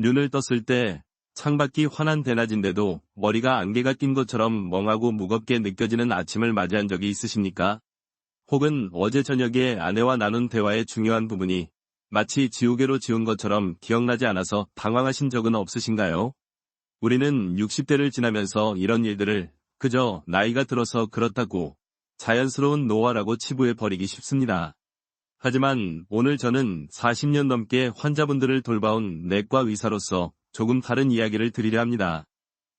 눈을 떴을 때 창밖이 환한 대낮인데도 머리가 안개가 낀 것처럼 멍하고 무겁게 느껴지는 아침을 맞이한 적이 있으십니까? 혹은 어제 저녁에 아내와 나눈 대화의 중요한 부분이 마치 지우개로 지운 것처럼 기억나지 않아서 당황하신 적은 없으신가요? 우리는 60대를 지나면서 이런 일들을 그저 나이가 들어서 그렇다고 자연스러운 노화라고 치부해버리기 쉽습니다. 하지만 오늘 저는 40년 넘게 환자분들을 돌봐온 내과 의사로서 조금 다른 이야기를 드리려 합니다.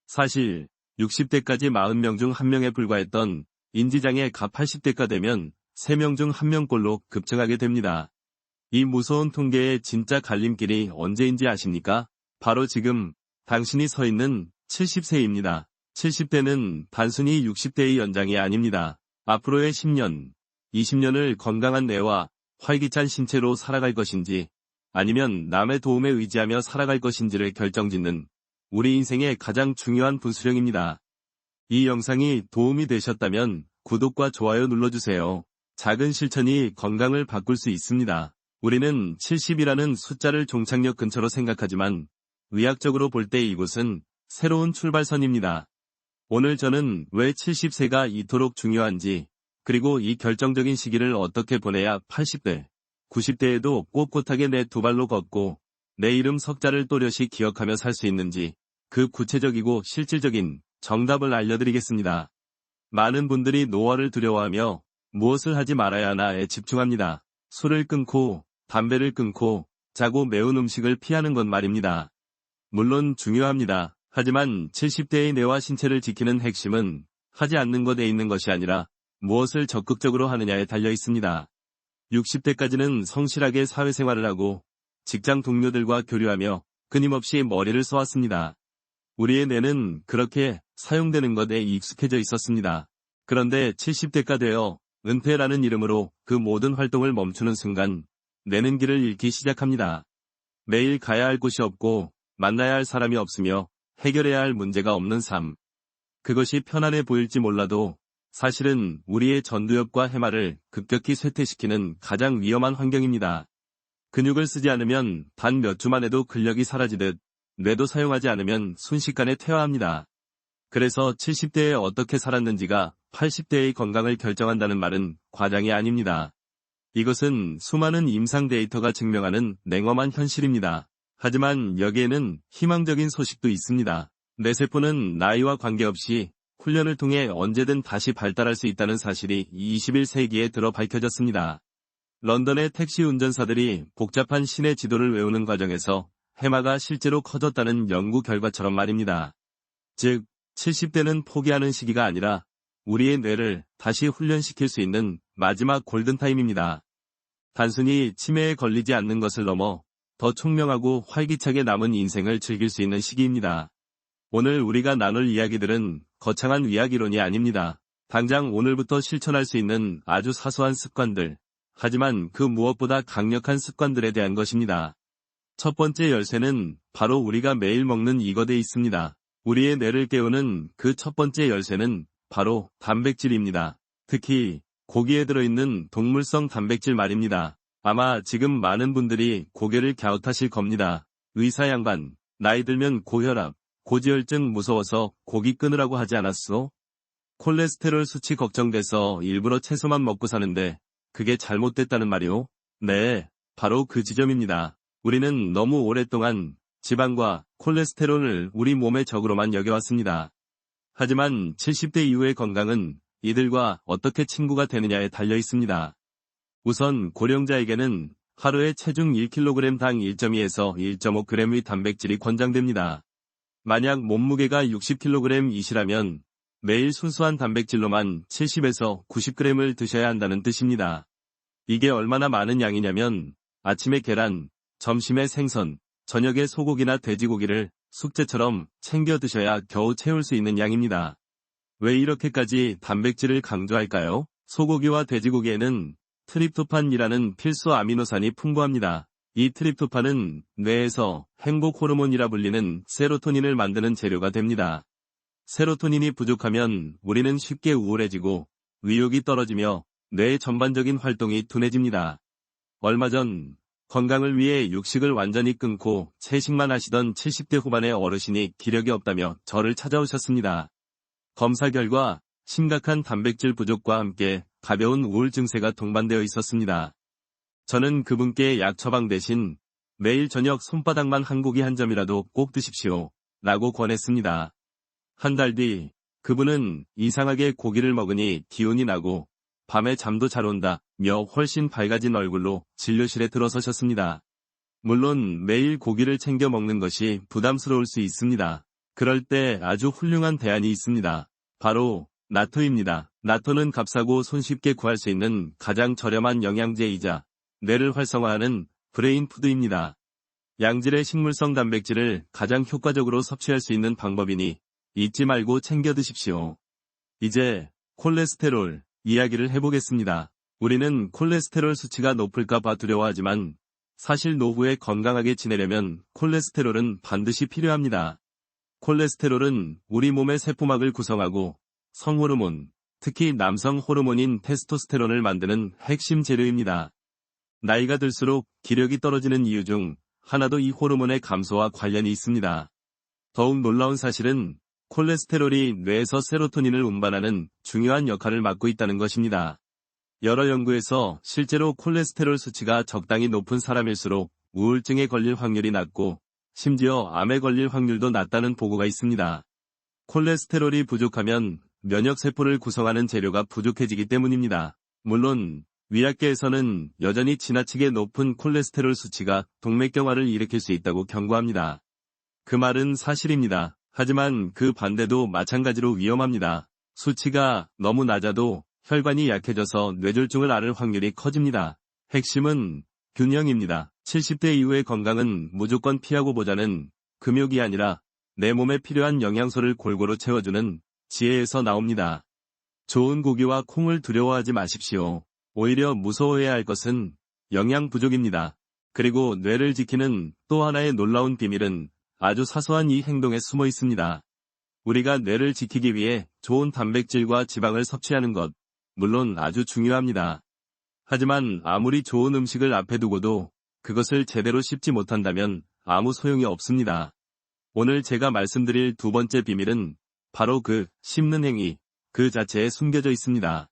사실 60대까지 40명 중 1명에 불과했던 인지장애가 80대가 되면 3명 중 1명꼴로 급증하게 됩니다. 이 무서운 통계의 진짜 갈림길이 언제인지 아십니까? 바로 지금 당신이 서 있는 70세입니다. 70대는 단순히 60대의 연장이 아닙니다. 앞으로의 10년, 20년을 건강한 뇌와 활기찬 신체로 살아갈 것인지 아니면 남의 도움에 의지하며 살아갈 것인지를 결정짓는 우리 인생의 가장 중요한 분수령입니다. 이 영상이 도움이 되셨다면 구독과 좋아요 눌러주세요. 작은 실천이 건강을 바꿀 수 있습니다. 우리는 70이라는 숫자를 종착역 근처로 생각하지만 의학적으로 볼 때 이곳은 새로운 출발선입니다. 오늘 저는 왜 70세가 이토록 중요한지, 그리고 이 결정적인 시기를 어떻게 보내야 80대, 90대에도 꼿꼿하게 내 두 발로 걷고 내 이름 석자를 또렷이 기억하며 살 수 있는지 그 구체적이고 실질적인 정답을 알려드리겠습니다. 많은 분들이 노화를 두려워하며 무엇을 하지 말아야 하나에 집중합니다. 술을 끊고 담배를 끊고 짜고 매운 음식을 피하는 것 말입니다. 물론 중요합니다. 하지만 70대의 뇌와 신체를 지키는 핵심은 하지 않는 것에 있는 것이 아니라 무엇을 적극적으로 하느냐에 달려 있습니다. 60대까지는 성실하게 사회생활을 하고 직장 동료들과 교류하며 끊임없이 머리를 써왔습니다. 우리의 뇌는 그렇게 사용되는 것에 익숙해져 있었습니다. 그런데 70대가 되어 은퇴라는 이름으로 그 모든 활동을 멈추는 순간 뇌는 길을 잃기 시작합니다. 매일 가야 할 곳이 없고 만나야 할 사람이 없으며 해결해야 할 문제가 없는 삶. 그것이 편안해 보일지 몰라도 사실은 우리의 전두엽과 해마를 급격히 쇠퇴시키는 가장 위험한 환경입니다. 근육을 쓰지 않으면 단 몇 주만 해도 근력이 사라지듯 뇌도 사용하지 않으면 순식간에 퇴화합니다. 그래서 70대에 어떻게 살았는지가 80대의 건강을 결정한다는 말은 과장이 아닙니다. 이것은 수많은 임상 데이터가 증명하는 냉엄한 현실입니다. 하지만 여기에는 희망적인 소식도 있습니다. 뇌세포는 나이와 관계없이 훈련을 통해 언제든 다시 발달할 수 있다는 사실이 21세기에 들어 밝혀졌습니다. 런던의 택시 운전사들이 복잡한 시내 지도를 외우는 과정에서 해마가 실제로 커졌다는 연구 결과처럼 말입니다. 즉, 70대는 포기하는 시기가 아니라 우리의 뇌를 다시 훈련시킬 수 있는 마지막 골든타임입니다. 단순히 치매에 걸리지 않는 것을 넘어 더 총명하고 활기차게 남은 인생을 즐길 수 있는 시기입니다. 오늘 우리가 나눌 이야기들은 거창한 의학이론이 아닙니다. 당장 오늘부터 실천할 수 있는 아주 사소한 습관들, 하지만 그 무엇보다 강력한 습관들에 대한 것입니다. 첫 번째 열쇠는 바로 우리가 매일 먹는 이것에 있습니다. 우리의 뇌를 깨우는 그 첫 번째 열쇠는 바로 단백질입니다. 특히 고기에 들어있는 동물성 단백질 말입니다. 아마 지금 많은 분들이 고개를 갸웃하실 겁니다. 의사 양반, 나이 들면 고혈압, 고지혈증 무서워서 고기 끊으라고 하지 않았어? 콜레스테롤 수치 걱정돼서 일부러 채소만 먹고 사는데 그게 잘못됐다는 말이오? 네, 바로 그 지점입니다. 우리는 너무 오랫동안 지방과 콜레스테롤을 우리 몸의 적으로만 여겨왔습니다. 하지만 70대 이후의 건강은 이들과 어떻게 친구가 되느냐에 달려 있습니다. 우선 고령자에게는 하루에 체중 1kg당 1.2에서 1.5g의 단백질이 권장됩니다. 만약 몸무게가 60kg이시라면 매일 순수한 단백질로만 70에서 90g을 드셔야 한다는 뜻입니다. 이게 얼마나 많은 양이냐면 아침에 계란, 점심에 생선, 저녁에 소고기나 돼지고기를 숙제처럼 챙겨 드셔야 겨우 채울 수 있는 양입니다. 왜 이렇게까지 단백질을 강조할까요? 소고기와 돼지고기에는 트립토판이라는 필수 아미노산이 풍부합니다. 이 트립토판은 뇌에서 행복 호르몬이라 불리는 세로토닌을 만드는 재료가 됩니다. 세로토닌이 부족하면 우리는 쉽게 우울해지고 의욕이 떨어지며 뇌의 전반적인 활동이 둔해집니다. 얼마 전 건강을 위해 육식을 완전히 끊고 채식만 하시던 70대 후반의 어르신이 기력이 없다며 저를 찾아오셨습니다. 검사 결과 심각한 단백질 부족과 함께 가벼운 우울 증세가 동반되어 있었습니다. 저는 그분께 약 처방 대신 매일 저녁 손바닥만 한 고기 한 점이라도 꼭 드십시오. 라고 권했습니다. 한 달 뒤 그분은 이상하게 고기를 먹으니 기운이 나고 밤에 잠도 잘 온다며 훨씬 밝아진 얼굴로 진료실에 들어서셨습니다. 물론 매일 고기를 챙겨 먹는 것이 부담스러울 수 있습니다. 그럴 때 아주 훌륭한 대안이 있습니다. 바로 나토입니다. 나토는 값싸고 손쉽게 구할 수 있는 가장 저렴한 영양제이자 뇌를 활성화하는 브레인 푸드입니다. 양질의 식물성 단백질을 가장 효과적으로 섭취할 수 있는 방법이니 잊지 말고 챙겨 드십시오. 이제 콜레스테롤 이야기를 해보겠습니다. 우리는 콜레스테롤 수치가 높을까 봐 두려워하지만 사실 노후에 건강하게 지내려면 콜레스테롤은 반드시 필요합니다. 콜레스테롤은 우리 몸의 세포막을 구성하고 성호르몬, 특히 남성 호르몬인 테스토스테론을 만드는 핵심 재료입니다. 나이가 들수록 기력이 떨어지는 이유 중 하나도 이 호르몬의 감소와 관련이 있습니다. 더욱 놀라운 사실은 콜레스테롤이 뇌에서 세로토닌을 운반하는 중요한 역할을 맡고 있다는 것입니다. 여러 연구에서 실제로 콜레스테롤 수치가 적당히 높은 사람일수록 우울증에 걸릴 확률이 낮고 심지어 암에 걸릴 확률도 낮다는 보고가 있습니다. 콜레스테롤이 부족하면 면역세포를 구성하는 재료가 부족해지기 때문입니다. 물론 의학계에서는 여전히 지나치게 높은 콜레스테롤 수치가 동맥경화를 일으킬 수 있다고 경고합니다. 그 말은 사실입니다. 하지만 그 반대도 마찬가지로 위험합니다. 수치가 너무 낮아도 혈관이 약해져서 뇌졸중을 앓을 확률이 커집니다. 핵심은 균형입니다. 70대 이후의 건강은 무조건 피하고 보자는 금욕이 아니라 내 몸에 필요한 영양소를 골고루 채워주는 지혜에서 나옵니다. 좋은 고기와 콩을 두려워하지 마십시오. 오히려 무서워해야 할 것은 영양 부족입니다. 그리고 뇌를 지키는 또 하나의 놀라운 비밀은 아주 사소한 이 행동에 숨어 있습니다. 우리가 뇌를 지키기 위해 좋은 단백질과 지방을 섭취하는 것, 물론 아주 중요합니다. 하지만 아무리 좋은 음식을 앞에 두고도 그것을 제대로 씹지 못한다면 아무 소용이 없습니다. 오늘 제가 말씀드릴 두 번째 비밀은 바로 그 씹는 행위, 그 자체에 숨겨져 있습니다.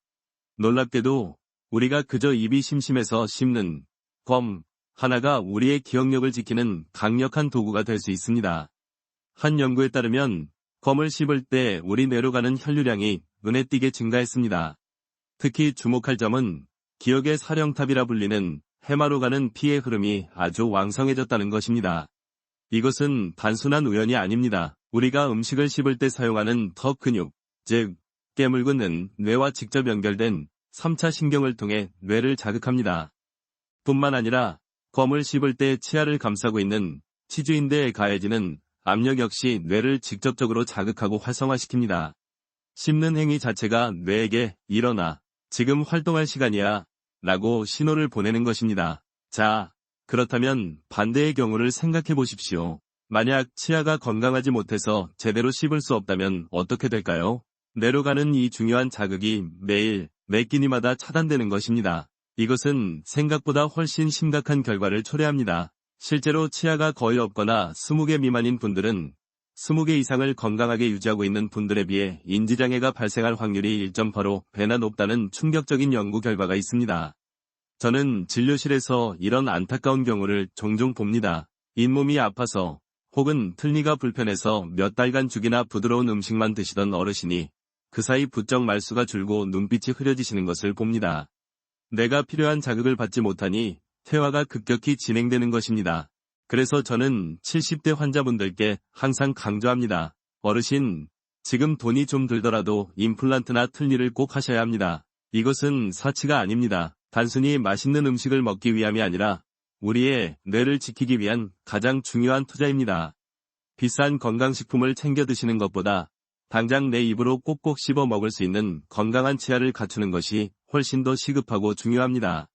놀랍게도 우리가 그저 입이 심심해서 씹는 껌 하나가 우리의 기억력을 지키는 강력한 도구가 될 수 있습니다. 한 연구에 따르면 껌을 씹을 때 우리 뇌로 가는 혈류량이 눈에 띄게 증가했습니다. 특히 주목할 점은 기억의 사령탑이라 불리는 해마로 가는 피의 흐름이 아주 왕성해졌다는 것입니다. 이것은 단순한 우연이 아닙니다. 우리가 음식을 씹을 때 사용하는 턱 근육, 즉 깨물고는 뇌와 직접 연결된 3차 신경을 통해 뇌를 자극합니다. 뿐만 아니라 껌을 씹을 때 치아를 감싸고 있는 치주인대에 가해지는 압력 역시 뇌를 직접적으로 자극하고 활성화시킵니다. 씹는 행위 자체가 뇌에게 일어나, 지금 활동할 시간이야 라고 신호를 보내는 것입니다. 자, 그렇다면 반대의 경우를 생각해 보십시오. 만약 치아가 건강하지 못해서 제대로 씹을 수 없다면 어떻게 될까요? 뇌로 가는 이 중요한 자극이 매일 매 끼니마다 차단되는 것입니다. 이것은 생각보다 훨씬 심각한 결과를 초래합니다. 실제로 치아가 거의 없거나 20개 미만인 분들은 20개 이상을 건강하게 유지하고 있는 분들에 비해 인지장애가 발생할 확률이 1.85배나 높다는 충격적인 연구 결과가 있습니다. 저는 진료실에서 이런 안타까운 경우를 종종 봅니다. 잇몸이 아파서 혹은 틀니가 불편해서 몇 달간 죽이나 부드러운 음식만 드시던 어르신이 그 사이 부쩍 말수가 줄고 눈빛이 흐려지시는 것을 봅니다. 내가 필요한 자극을 받지 못하니 퇴화가 급격히 진행되는 것입니다. 그래서 저는 70대 환자분들께 항상 강조합니다. 어르신, 지금 돈이 좀 들더라도 임플란트나 틀니를 꼭 하셔야 합니다. 이것은 사치가 아닙니다. 단순히 맛있는 음식을 먹기 위함이 아니라 우리의 뇌를 지키기 위한 가장 중요한 투자입니다. 비싼 건강식품을 챙겨 드시는 것보다 당장 내 입으로 꼭꼭 씹어 먹을 수 있는 건강한 치아를 갖추는 것이 훨씬 더 시급하고 중요합니다.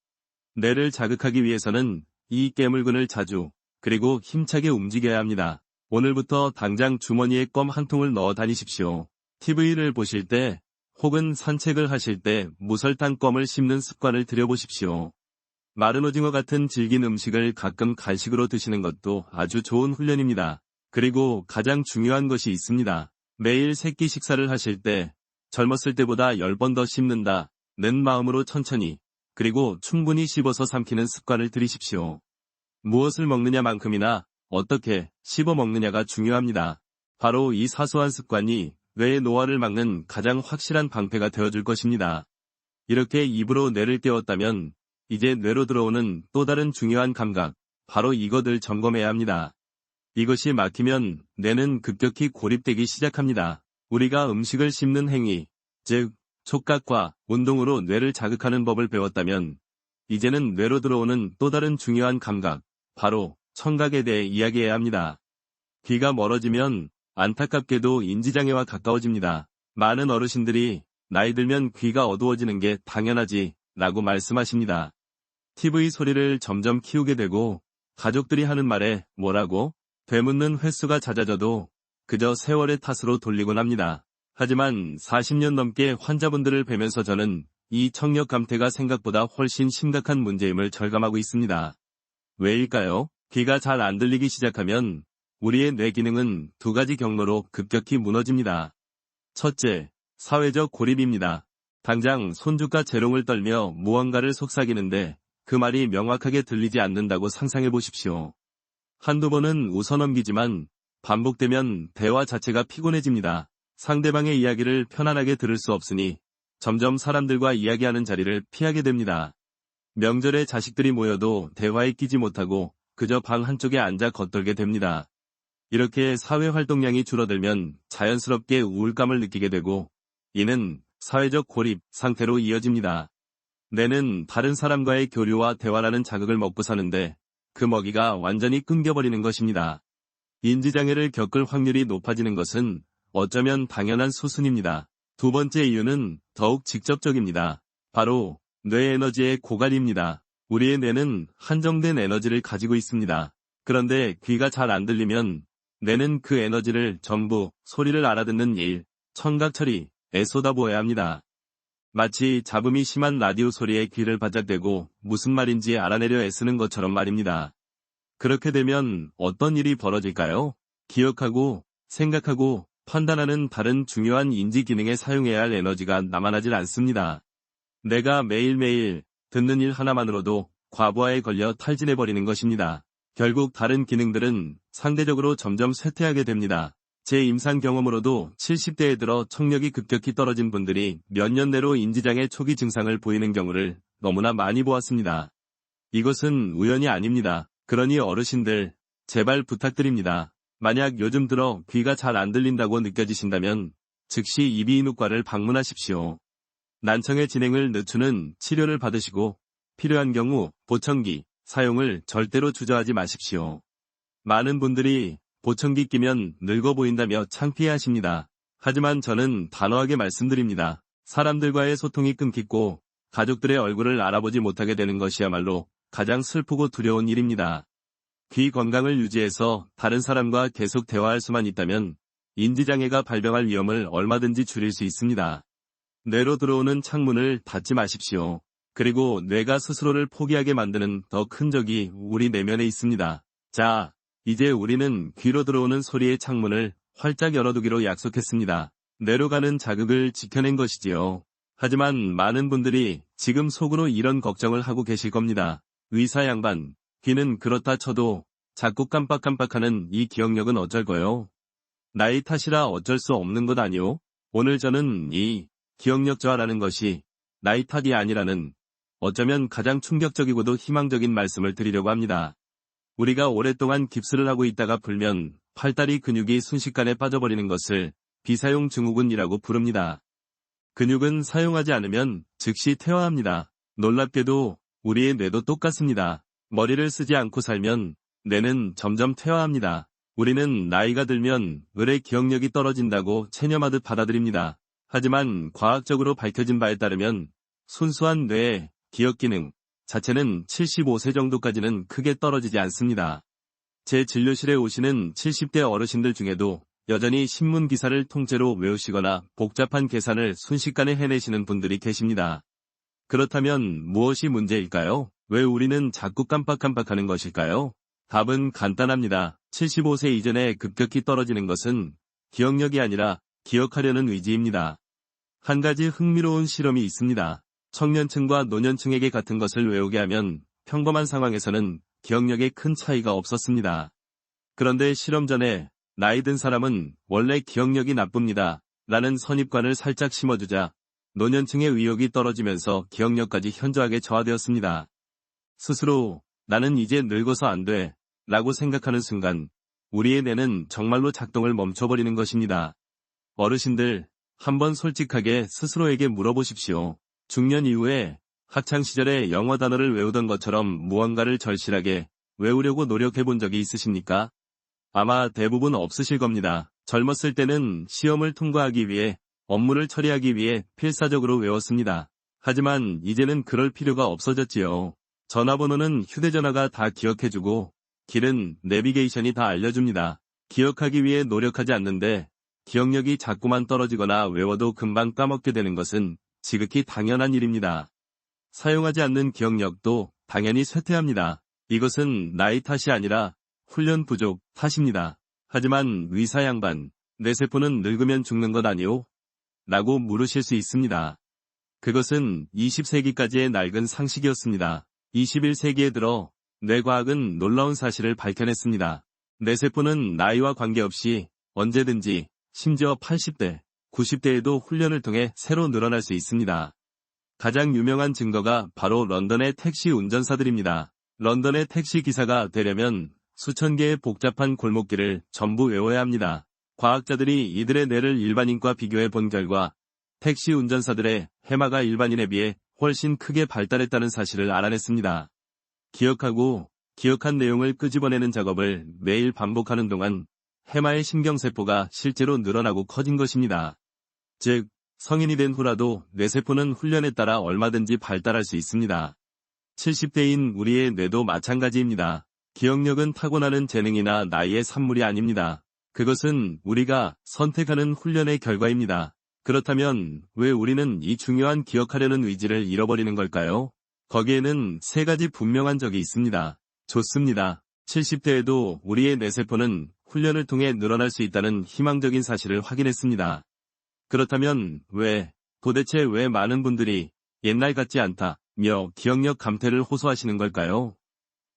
뇌를 자극하기 위해서는 이 깨물근을 자주 그리고 힘차게 움직여야 합니다. 오늘부터 당장 주머니에 껌 한 통을 넣어 다니십시오. TV를 보실 때 혹은 산책을 하실 때 무설탕 껌을 씹는 습관을 들여보십시오. 마른 오징어 같은 질긴 음식을 가끔 간식으로 드시는 것도 아주 좋은 훈련입니다. 그리고 가장 중요한 것이 있습니다. 매일 세끼 식사를 하실 때 젊었을 때보다 10번 더 씹는다 는 마음으로 천천히 그리고 충분히 씹어서 삼키는 습관을 들이십시오. 무엇을 먹느냐만큼이나 어떻게 씹어 먹느냐가 중요합니다. 바로 이 사소한 습관이 뇌의 노화를 막는 가장 확실한 방패가 되어줄 것입니다. 이렇게 입으로 뇌를 깨웠다면 이제 뇌로 들어오는 또 다른 중요한 감각, 바로 이것을 점검해야 합니다. 이것이 막히면 뇌는 급격히 고립되기 시작합니다. 우리가 음식을 씹는 행위, 즉 촉각과 운동으로 뇌를 자극하는 법을 배웠다면 이제는 뇌로 들어오는 또 다른 중요한 감각, 바로 청각에 대해 이야기해야 합니다. 귀가 멀어지면 안타깝게도 인지장애와 가까워집니다. 많은 어르신들이 나이 들면 귀가 어두워지는 게 당연하지 라고 말씀하십니다. TV 소리를 점점 키우게 되고 가족들이 하는 말에 뭐라고? 되묻는 횟수가 잦아져도 그저 세월의 탓으로 돌리곤 합니다. 하지만 40년 넘게 환자분들을 뵈면서 저는 이 청력 감퇴가 생각보다 훨씬 심각한 문제임을 절감하고 있습니다. 왜일까요? 귀가 잘 안 들리기 시작하면 우리의 뇌 기능은 두 가지 경로로 급격히 무너집니다. 첫째, 사회적 고립입니다. 당장 손주가 재롱을 떨며 무언가를 속삭이는데 그 말이 명확하게 들리지 않는다고 상상해 보십시오. 한두 번은 웃어 넘기지만 반복되면 대화 자체가 피곤해집니다. 상대방의 이야기를 편안하게 들을 수 없으니 점점 사람들과 이야기하는 자리를 피하게 됩니다. 명절에 자식들이 모여도 대화에 끼지 못하고 그저 방 한쪽에 앉아 겉돌게 됩니다. 이렇게 사회 활동량이 줄어들면 자연스럽게 우울감을 느끼게 되고 이는 사회적 고립 상태로 이어집니다. 뇌는 다른 사람과의 교류와 대화라는 자극을 먹고 사는데 그 먹이가 완전히 끊겨버리는 것입니다. 인지장애를 겪을 확률이 높아지는 것은 어쩌면 당연한 수순입니다. 두 번째 이유는 더욱 직접적입니다. 바로 뇌 에너지의 고갈입니다. 우리의 뇌는 한정된 에너지를 가지고 있습니다. 그런데 귀가 잘 안 들리면 뇌는 그 에너지를 전부 소리를 알아듣는 일, 청각 처리에 쏟아부어야 합니다. 마치 잡음이 심한 라디오 소리에 귀를 바짝 대고 무슨 말인지 알아내려 애쓰는 것처럼 말입니다. 그렇게 되면 어떤 일이 벌어질까요? 기억하고, 생각하고, 판단하는 다른 중요한 인지 기능에 사용해야 할 에너지가 남아나질 않습니다. 내가 매일매일 듣는 일 하나만으로도 과부하에 걸려 탈진해버리는 것입니다. 결국 다른 기능들은 상대적으로 점점 쇠퇴하게 됩니다. 제 임상 경험으로도 70대에 들어 청력이 급격히 떨어진 분들이 몇 년 내로 인지장애 초기 증상을 보이는 경우를 너무나 많이 보았습니다. 이것은 우연이 아닙니다. 그러니 어르신들, 제발 부탁드립니다. 만약 요즘 들어 귀가 잘 안 들린다고 느껴지신다면 즉시 이비인후과를 방문하십시오. 난청의 진행을 늦추는 치료를 받으시고 필요한 경우 보청기 사용을 절대로 주저하지 마십시오. 많은 분들이 보청기 끼면 늙어 보인다며 창피해하십니다. 하지만 저는 단호하게 말씀드립니다. 사람들과의 소통이 끊기고 가족들의 얼굴을 알아보지 못하게 되는 것이야말로 가장 슬프고 두려운 일입니다. 귀 건강을 유지해서 다른 사람과 계속 대화할 수만 있다면 인지장애가 발병할 위험을 얼마든지 줄일 수 있습니다. 뇌로 들어오는 창문을 닫지 마십시오. 그리고 뇌가 스스로를 포기하게 만드는 더 큰 적이 우리 내면에 있습니다. 자, 이제 우리는 귀로 들어오는 소리의 창문을 활짝 열어두기로 약속했습니다. 뇌로 가는 자극을 지켜낸 것이지요. 하지만 많은 분들이 지금 속으로 이런 걱정을 하고 계실 겁니다. 의사 양반, 귀는 그렇다 쳐도 자꾸 깜빡깜빡하는 이 기억력은 어쩔 거요? 나이 탓이라 어쩔 수 없는 것 아니오? 오늘 저는 이 기억력 저하라는 것이 나이 탓이 아니라는 어쩌면 가장 충격적이고도 희망적인 말씀을 드리려고 합니다. 우리가 오랫동안 깁스를 하고 있다가 풀면 팔다리 근육이 순식간에 빠져버리는 것을 비사용 증후군이라고 부릅니다. 근육은 사용하지 않으면 즉시 퇴화합니다. 놀랍게도 우리의 뇌도 똑같습니다. 머리를 쓰지 않고 살면 뇌는 점점 퇴화합니다. 우리는 나이가 들면 의뢰 기억력이 떨어진다고 체념하듯 받아들입니다. 하지만 과학적으로 밝혀진 바에 따르면 순수한 뇌의 기억 기능 자체는 75세 정도까지는 크게 떨어지지 않습니다. 제 진료실에 오시는 70대 어르신들 중에도 여전히 신문 기사를 통째로 외우시거나 복잡한 계산을 순식간에 해내시는 분들이 계십니다. 그렇다면 무엇이 문제일까요? 왜 우리는 자꾸 깜빡깜빡하는 것일까요? 답은 간단합니다. 75세 이전에 급격히 떨어지는 것은 기억력이 아니라 기억하려는 의지입니다. 한 가지 흥미로운 실험이 있습니다. 청년층과 노년층에게 같은 것을 외우게 하면 평범한 상황에서는 기억력에 큰 차이가 없었습니다. 그런데 실험 전에 나이 든 사람은 원래 기억력이 나쁩니다. 라는 선입관을 살짝 심어주자 노년층의 의욕이 떨어지면서 기억력까지 현저하게 저하되었습니다. 스스로 나는 이제 늙어서 안 돼 라고 생각하는 순간 우리의 뇌는 정말로 작동을 멈춰버리는 것입니다. 어르신들, 한번 솔직하게 스스로에게 물어보십시오. 중년 이후에 학창시절에 영어 단어를 외우던 것처럼 무언가를 절실하게 외우려고 노력해본 적이 있으십니까? 아마 대부분 없으실 겁니다. 젊었을 때는 시험을 통과하기 위해 업무를 처리하기 위해 필사적으로 외웠습니다. 하지만 이제는 그럴 필요가 없어졌지요. 전화번호는 휴대전화가 다 기억해주고 길은 내비게이션이 다 알려줍니다. 기억하기 위해 노력하지 않는데 기억력이 자꾸만 떨어지거나 외워도 금방 까먹게 되는 것은 지극히 당연한 일입니다. 사용하지 않는 기억력도 당연히 쇠퇴합니다. 이것은 나이 탓이 아니라 훈련 부족 탓입니다. 하지만 의사 양반, 뇌세포는 늙으면 죽는 것 아니오? 라고 물으실 수 있습니다. 그것은 20세기까지의 낡은 상식이었습니다. 21세기에 들어 뇌과학은 놀라운 사실을 밝혀냈습니다. 뇌세포는 나이와 관계없이 언제든지 심지어 80대, 90대에도 훈련을 통해 새로 늘어날 수 있습니다. 가장 유명한 증거가 바로 런던의 택시 운전사들입니다. 런던의 택시 기사가 되려면 수천 개의 복잡한 골목길을 전부 외워야 합니다. 과학자들이 이들의 뇌를 일반인과 비교해 본 결과 택시 운전사들의 해마가 일반인에 비해 훨씬 크게 발달했다는 사실을 알아냈습니다. 기억하고 기억한 내용을 끄집어내는 작업을 매일 반복하는 동안 해마의 신경세포가 실제로 늘어나고 커진 것입니다. 즉, 성인이 된 후라도 뇌세포는 훈련에 따라 얼마든지 발달할 수 있습니다. 70대인 우리의 뇌도 마찬가지입니다. 기억력은 타고나는 재능이나 나이의 산물이 아닙니다. 그것은 우리가 선택하는 훈련의 결과입니다. 그렇다면 왜 우리는 이 중요한 기억하려는 의지를 잃어버리는 걸까요? 거기에는 세 가지 분명한 적이 있습니다. 좋습니다. 70대에도 우리의 뇌세포는 훈련을 통해 늘어날 수 있다는 희망적인 사실을 확인했습니다. 그렇다면 도대체 왜 많은 분들이 옛날 같지 않다며 기억력 감퇴를 호소하시는 걸까요?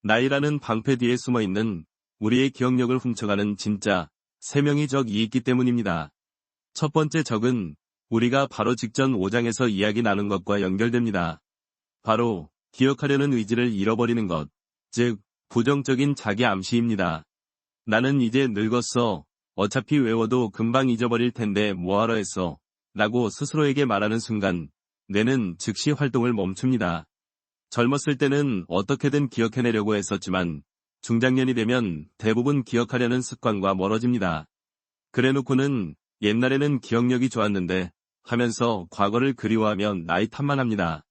나이라는 방패 뒤에 숨어있는 우리의 기억력을 훔쳐가는 진짜 세 명의 적이 있기 때문입니다. 첫 번째 적은 우리가 바로 직전 5장에서 이야기 나눈 것과 연결됩니다. 바로 기억하려는 의지를 잃어버리는 것, 즉 부정적인 자기 암시입니다. 나는 이제 늙었어. 어차피 외워도 금방 잊어버릴 텐데 뭐하러 했어. 라고 스스로에게 말하는 순간 뇌는 즉시 활동을 멈춥니다. 젊었을 때는 어떻게든 기억해내려고 했었지만 중장년이 되면 대부분 기억하려는 습관과 멀어집니다. 그래놓고는 옛날에는 기억력이 좋았는데 하면서 과거를 그리워하면 나이 탓만 합니다.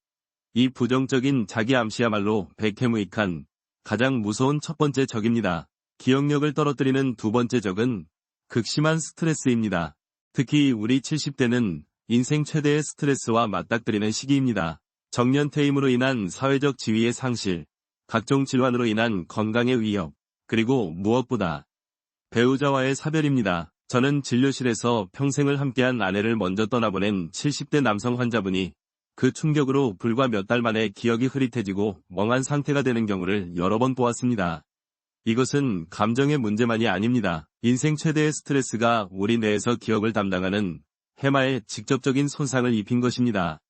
이 부정적인 자기 암시야말로 백해무익한 가장 무서운 첫 번째 적입니다. 기억력을 떨어뜨리는 두 번째 적은 극심한 스트레스입니다. 특히 우리 70대는 인생 최대의 스트레스와 맞닥뜨리는 시기입니다. 정년 퇴임으로 인한 사회적 지위의 상실, 각종 질환으로 인한 건강의 위협, 그리고 무엇보다 배우자와의 사별입니다. 저는 진료실에서 평생을 함께한 아내를 먼저 떠나보낸 70대 남성 환자분이 그 충격으로 불과 몇 달 만에 기억이 흐릿해지고 멍한 상태가 되는 경우를 여러 번 보았습니다. 이것은 감정의 문제만이 아닙니다. 인생 최대의 스트레스가 우리 뇌에서 기억을 담당하는 해마에 직접적인 손상을 입힌 것입니다.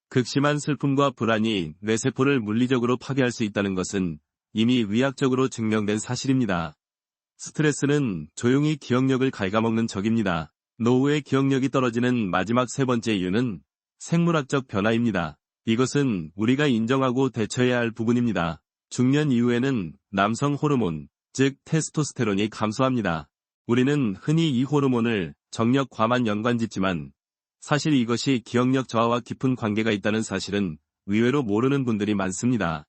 극심한 슬픔과 불안이 뇌세포를 물리적으로 파괴할 수 있다는 것은 이미 의학적으로 증명된 사실입니다. 스트레스는 조용히 기억력을 갉아먹는 적입니다. 노후의 기억력이 떨어지는 마지막 세 번째 이유는 생물학적 변화입니다. 이것은 우리가 인정하고 대처해야 할 부분입니다. 중년 이후에는 남성 호르몬, 즉 테스토스테론이 감소합니다. 우리는 흔히 이 호르몬을 정력 과만 연관짓지만 사실 이것이 기억력 저하와 깊은 관계가 있다는 사실은 의외로 모르는 분들이 많습니다.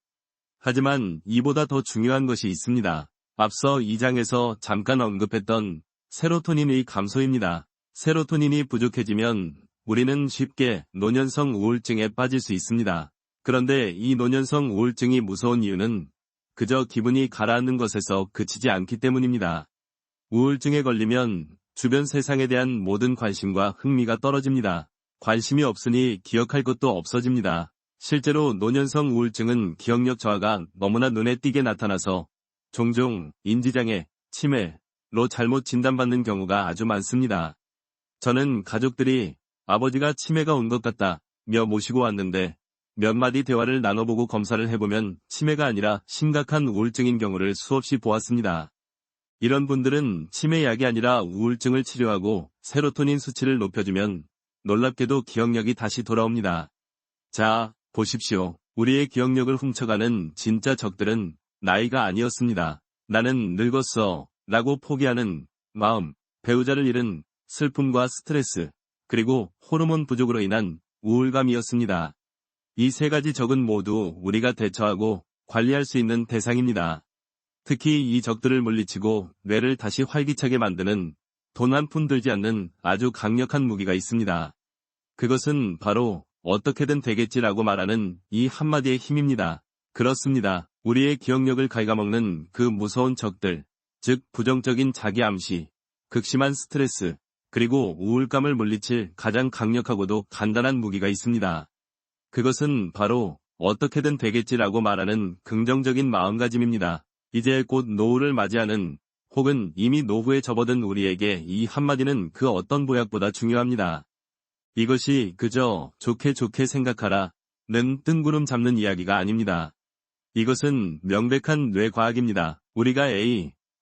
하지만 이보다 더 중요한 것이 있습니다. 앞서 2장에서 잠깐 언급했던 세로토닌의 감소입니다. 세로토닌이 부족해지면 우리는 쉽게 노년성 우울증에 빠질 수 있습니다. 그런데 이 노년성 우울증이 무서운 이유는 그저 기분이 가라앉는 것에서 그치지 않기 때문입니다. 우울증에 걸리면 주변 세상에 대한 모든 관심과 흥미가 떨어집니다. 관심이 없으니 기억할 것도 없어집니다. 실제로 노년성 우울증은 기억력 저하가 너무나 눈에 띄게 나타나서 종종 인지장애, 치매로 잘못 진단받는 경우가 아주 많습니다. 저는 가족들이 아버지가 치매가 온 것 같다며 모시고 왔는데 몇 마디 대화를 나눠보고 검사를 해보면 치매가 아니라 심각한 우울증인 경우를 수없이 보았습니다. 이런 분들은 치매약이 아니라 우울증을 치료하고 세로토닌 수치를 높여주면 놀랍게도 기억력이 다시 돌아옵니다. 자, 보십시오. 우리의 기억력을 훔쳐가는 진짜 적들은 나이가 아니었습니다. 나는 늙었어 라고 포기하는 마음, 배우자를 잃은 슬픔과 스트레스, 그리고 호르몬 부족으로 인한 우울감이었습니다. 이 세 가지 적은 모두 우리가 대처하고 관리할 수 있는 대상입니다. 특히 이 적들을 물리치고 뇌를 다시 활기차게 만드는 돈 한 푼 들지 않는 아주 강력한 무기가 있습니다. 그것은 바로 어떻게든 되겠지라고 말하는 이 한마디의 힘입니다. 그렇습니다. 우리의 기억력을 갉아먹는 그 무서운 적들, 즉 부정적인 자기암시, 극심한 스트레스, 그리고 우울감을 물리칠 가장 강력하고도 간단한 무기가 있습니다. 그것은 바로 어떻게든 되겠지라고 말하는 긍정적인 마음가짐입니다. 이제 곧 노후를 맞이하는 혹은 이미 노후에 접어든 우리에게 이 한마디는 그 어떤 보약보다 중요합니다. 이것이 그저 좋게 생각하라는 뜬구름 잡는 이야기가 아닙니다. 이것은 명백한 뇌과학입니다. 우리가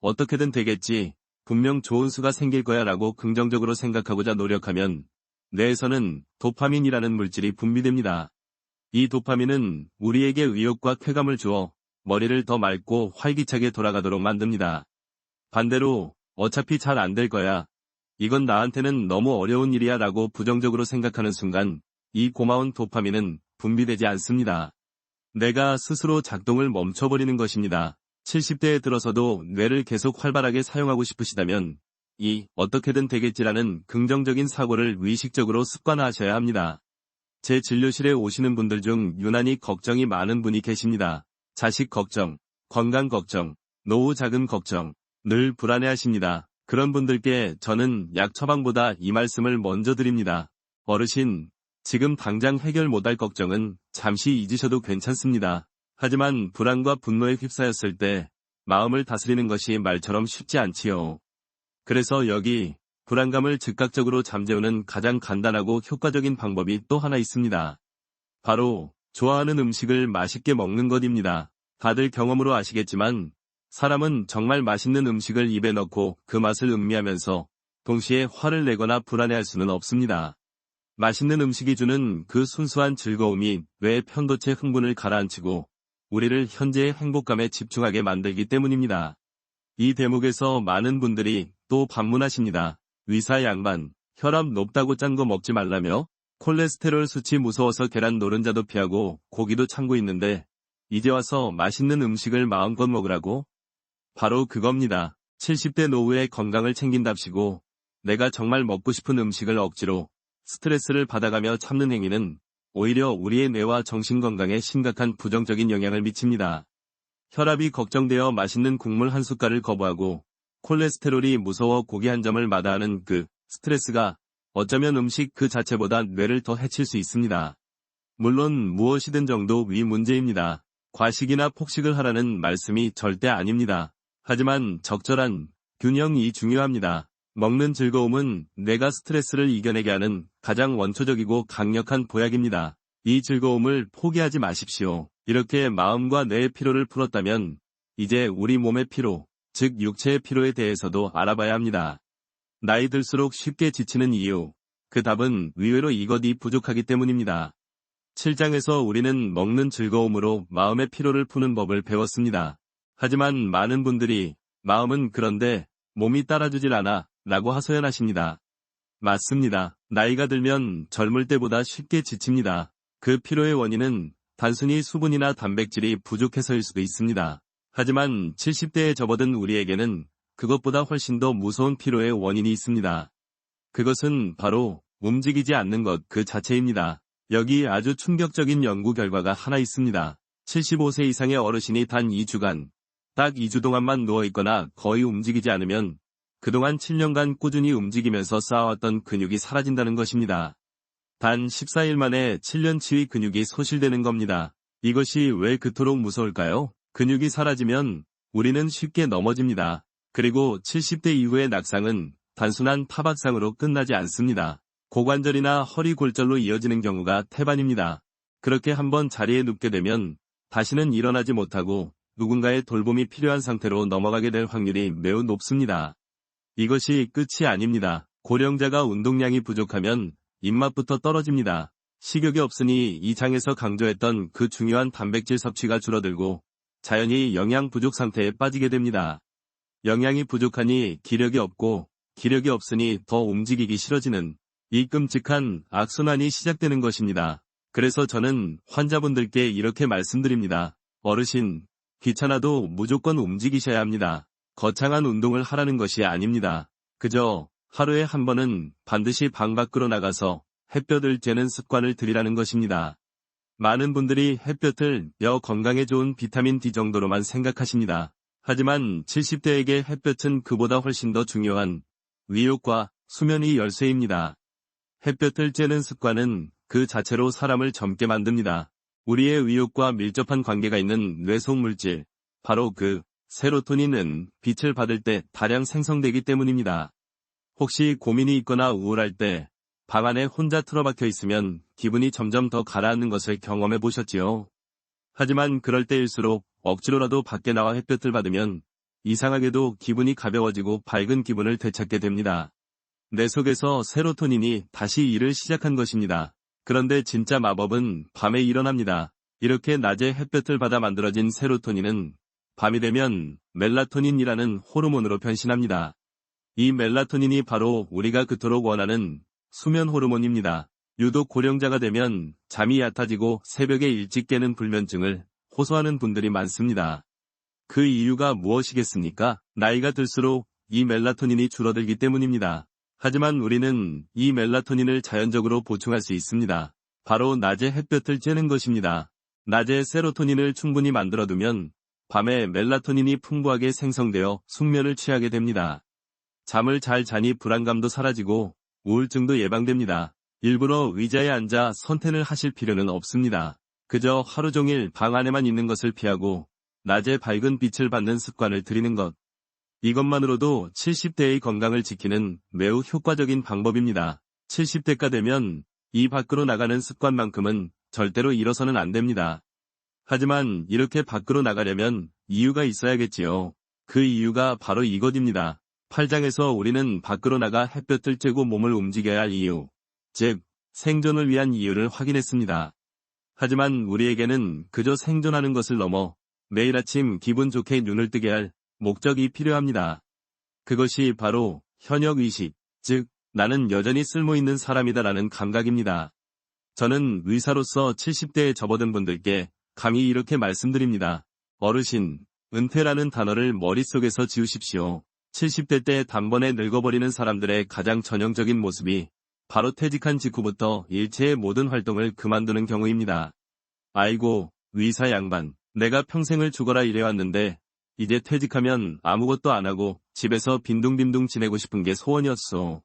어떻게든 되겠지, 분명 좋은 수가 생길 거야 라고 긍정적으로 생각하고자 노력하면 뇌에서는 도파민이라는 물질이 분비됩니다. 이 도파민은 우리에게 의욕과 쾌감을 주어 머리를 더 맑고 활기차게 돌아가도록 만듭니다. 반대로 어차피 잘 안 될 거야, 이건 나한테는 너무 어려운 일이야 라고 부정적으로 생각하는 순간 이 고마운 도파민은 분비되지 않습니다. 뇌가 스스로 작동을 멈춰버리는 것입니다. 70대에 들어서도 뇌를 계속 활발하게 사용하고 싶으시다면 이 어떻게든 되겠지라는 긍정적인 사고를 의식적으로 습관화하셔야 합니다. 제 진료실에 오시는 분들 중 유난히 걱정이 많은 분이 계십니다. 자식 걱정, 건강 걱정, 노후 자금 걱정, 늘 불안해하십니다. 그런 분들께 저는 약 처방보다 이 말씀을 먼저 드립니다. 어르신, 지금 당장 해결 못할 걱정은 잠시 잊으셔도 괜찮습니다. 하지만 불안과 분노에 휩싸였을 때 마음을 다스리는 것이 말처럼 쉽지 않지요. 그래서 여기 불안감을 즉각적으로 잠재우는 가장 간단하고 효과적인 방법이 또 하나 있습니다. 바로 좋아하는 음식을 맛있게 먹는 것입니다. 다들 경험으로 아시겠지만 사람은 정말 맛있는 음식을 입에 넣고 그 맛을 음미하면서 동시에 화를 내거나 불안해할 수는 없습니다. 맛있는 음식이 주는 그 순수한 즐거움이 뇌의 편도체 흥분을 가라앉히고 우리를 현재의 행복감에 집중하게 만들기 때문입니다. 이 대목에서 많은 분들이 또 반문하십니다. 의사 양반, 혈압 높다고 짠 거 먹지 말라며? 콜레스테롤 수치 무서워서 계란 노른자도 피하고 고기도 참고 있는데 이제 와서 맛있는 음식을 마음껏 먹으라고? 바로 그겁니다. 70대 노후의 건강을 챙긴답시고 내가 정말 먹고 싶은 음식을 억지로 스트레스를 받아가며 참는 행위는 오히려 우리의 뇌와 정신 건강에 심각한 부정적인 영향을 미칩니다. 혈압이 걱정되어 맛있는 국물 한 숟갈을 거부하고 콜레스테롤이 무서워 고기 한 점을 마다하는 그 스트레스가 어쩌면 음식 그 자체보다 뇌를 더 해칠 수 있습니다. 물론 무엇이든 정도 위 문제입니다. 과식이나 폭식을 하라는 말씀이 절대 아닙니다. 하지만 적절한 균형이 중요합니다. 먹는 즐거움은 뇌가 스트레스를 이겨내게 하는 가장 원초적이고 강력한 보약입니다. 이 즐거움을 포기하지 마십시오. 이렇게 마음과 뇌의 피로를 풀었다면 이제 우리 몸의 피로, 즉 육체의 피로에 대해서도 알아봐야 합니다. 나이 들수록 쉽게 지치는 이유, 그 답은 의외로 이것이 부족하기 때문입니다. 7장에서 우리는 먹는 즐거움으로 마음의 피로를 푸는 법을 배웠습니다. 하지만 많은 분들이 마음은 그런데 몸이 따라주질 않아 라고 하소연하십니다. 맞습니다. 나이가 들면 젊을 때보다 쉽게 지칩니다. 그 피로의 원인은 단순히 수분이나 단백질이 부족해서일 수도 있습니다. 하지만 70대에 접어든 우리에게는 그것보다 훨씬 더 무서운 피로의 원인이 있습니다. 그것은 바로 움직이지 않는 것 그 자체입니다. 여기 아주 충격적인 연구 결과가 하나 있습니다. 75세 이상의 어르신이 단 2주간, 딱 2주 동안만 누워있거나 거의 움직이지 않으면 그동안 7년간 꾸준히 움직이면서 쌓아왔던 근육이 사라진다는 것입니다. 단 14일 만에 7년치의 근육이 소실되는 겁니다. 이것이 왜 그토록 무서울까요? 근육이 사라지면 우리는 쉽게 넘어집니다. 그리고 70대 이후의 낙상은 단순한 타박상으로 끝나지 않습니다. 고관절이나 허리 골절로 이어지는 경우가 태반입니다. 그렇게 한번 자리에 눕게 되면 다시는 일어나지 못하고 누군가의 돌봄이 필요한 상태로 넘어가게 될 확률이 매우 높습니다. 이것이 끝이 아닙니다. 고령자가 운동량이 부족하면 입맛부터 떨어집니다. 식욕이 없으니 이 장에서 강조했던 그 중요한 단백질 섭취가 줄어들고 자연히 영양 부족 상태에 빠지게 됩니다. 영양이 부족하니 기력이 없고 기력이 없으니 더 움직이기 싫어지는 이 끔찍한 악순환이 시작되는 것입니다. 그래서 저는 환자분들께 이렇게 말씀드립니다. 어르신, 귀찮아도 무조건 움직이셔야 합니다. 거창한 운동을 하라는 것이 아닙니다. 그저 하루에 한 번은 반드시 방 밖으로 나가서 햇볕을 쬐는 습관을 들이라는 것입니다. 많은 분들이 햇볕을 뼈 건강에 좋은 비타민 D 정도로만 생각하십니다. 하지만 70대에게 햇볕은 그보다 훨씬 더 중요한 위욕과 수면의 열쇠입니다. 햇볕을 쬐는 습관은 그 자체로 사람을 젊게 만듭니다. 우리의 위욕과 밀접한 관계가 있는 뇌속물질, 바로 그 세로토닌은 빛을 받을 때 다량 생성되기 때문입니다. 혹시 고민이 있거나 우울할 때 방 안에 혼자 틀어박혀 있으면 기분이 점점 더 가라앉는 것을 경험해 보셨지요? 하지만 그럴 때일수록 억지로라도 밖에 나와 햇볕을 받으면 이상하게도 기분이 가벼워지고 밝은 기분을 되찾게 됩니다. 내 속에서 세로토닌이 다시 일을 시작한 것입니다. 그런데 진짜 마법은 밤에 일어납니다. 이렇게 낮에 햇볕을 받아 만들어진 세로토닌은 밤이 되면 멜라토닌이라는 호르몬으로 변신합니다. 이 멜라토닌이 바로 우리가 그토록 원하는 수면 호르몬입니다. 유독 고령자가 되면 잠이 얕아지고 새벽에 일찍 깨는 불면증을 호소하는 분들이 많습니다. 그 이유가 무엇이겠습니까? 나이가 들수록 이 멜라토닌이 줄어들기 때문입니다. 하지만 우리는 이 멜라토닌을 자연적으로 보충할 수 있습니다. 바로 낮에 햇볕을 쬐는 것입니다. 낮에 세로토닌을 충분히 만들어두면 밤에 멜라토닌이 풍부하게 생성되어 숙면을 취하게 됩니다. 잠을 잘 자니 불안감도 사라지고 우울증도 예방됩니다. 일부러 의자에 앉아 선탠을 하실 필요는 없습니다. 그저 하루 종일 방 안에만 있는 것을 피하고 낮에 밝은 빛을 받는 습관을 들이는 것. 이것만으로도 70대의 건강을 지키는 매우 효과적인 방법입니다. 70대가 되면 이 밖으로 나가는 습관만큼은 절대로 잃어서는 안 됩니다. 하지만 이렇게 밖으로 나가려면 이유가 있어야겠지요. 그 이유가 바로 이것입니다. 8장에서 우리는 밖으로 나가 햇볕을 쬐고 몸을 움직여야 할 이유, 즉 생존을 위한 이유를 확인했습니다. 하지만 우리에게는 그저 생존하는 것을 넘어 매일 아침 기분 좋게 눈을 뜨게 할 목적이 필요합니다. 그것이 바로 현역의식, 즉 나는 여전히 쓸모있는 사람이다라는 감각입니다. 저는 의사로서 70대에 접어든 분들께 감히 이렇게 말씀드립니다. 어르신, 은퇴라는 단어를 머릿속에서 지우십시오. 70대 때 단번에 늙어버리는 사람들의 가장 전형적인 모습이 바로 퇴직한 직후부터 일체의 모든 활동을 그만두는 경우입니다. 아이고, 의사 양반, 내가 평생을 죽어라 일해왔는데 이제 퇴직하면 아무것도 안 하고 집에서 빈둥빈둥 지내고 싶은 게 소원이었어.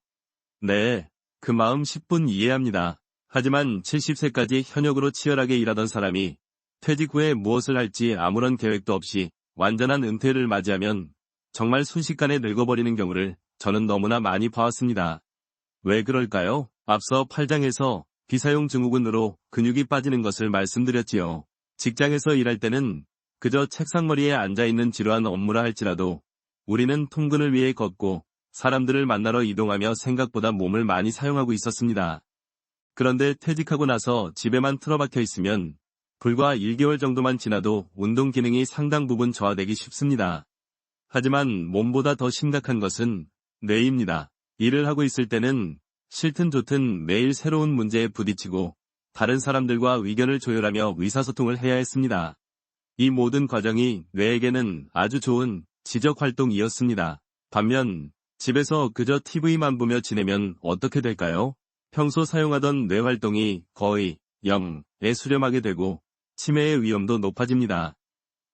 네, 그 마음 10분 이해합니다. 하지만 70세까지 현역으로 치열하게 일하던 사람이 퇴직 후에 무엇을 할지 아무런 계획도 없이 완전한 은퇴를 맞이하면 정말 순식간에 늙어버리는 경우를 저는 너무나 많이 봐왔습니다. 왜 그럴까요? 앞서 8장에서 비사용 증후군으로 근육이 빠지는 것을 말씀드렸지요. 직장에서 일할 때는 그저 책상머리에 앉아있는 지루한 업무라 할지라도 우리는 통근을 위해 걷고 사람들을 만나러 이동하며 생각보다 몸을 많이 사용하고 있었습니다. 그런데 퇴직하고 나서 집에만 틀어박혀 있으면 불과 1개월 정도만 지나도 운동 기능이 상당 부분 저하되기 쉽습니다. 하지만 몸보다 더 심각한 것은 뇌입니다. 일을 하고 있을 때는 싫든 좋든 매일 새로운 문제에 부딪히고 다른 사람들과 의견을 조율하며 의사소통을 해야 했습니다. 이 모든 과정이 뇌에게는 아주 좋은 지적활동이었습니다. 반면 집에서 그저 TV만 보며 지내면 어떻게 될까요? 평소 사용하던 뇌활동이 거의 0에 수렴하게 되고 치매의 위험도 높아집니다.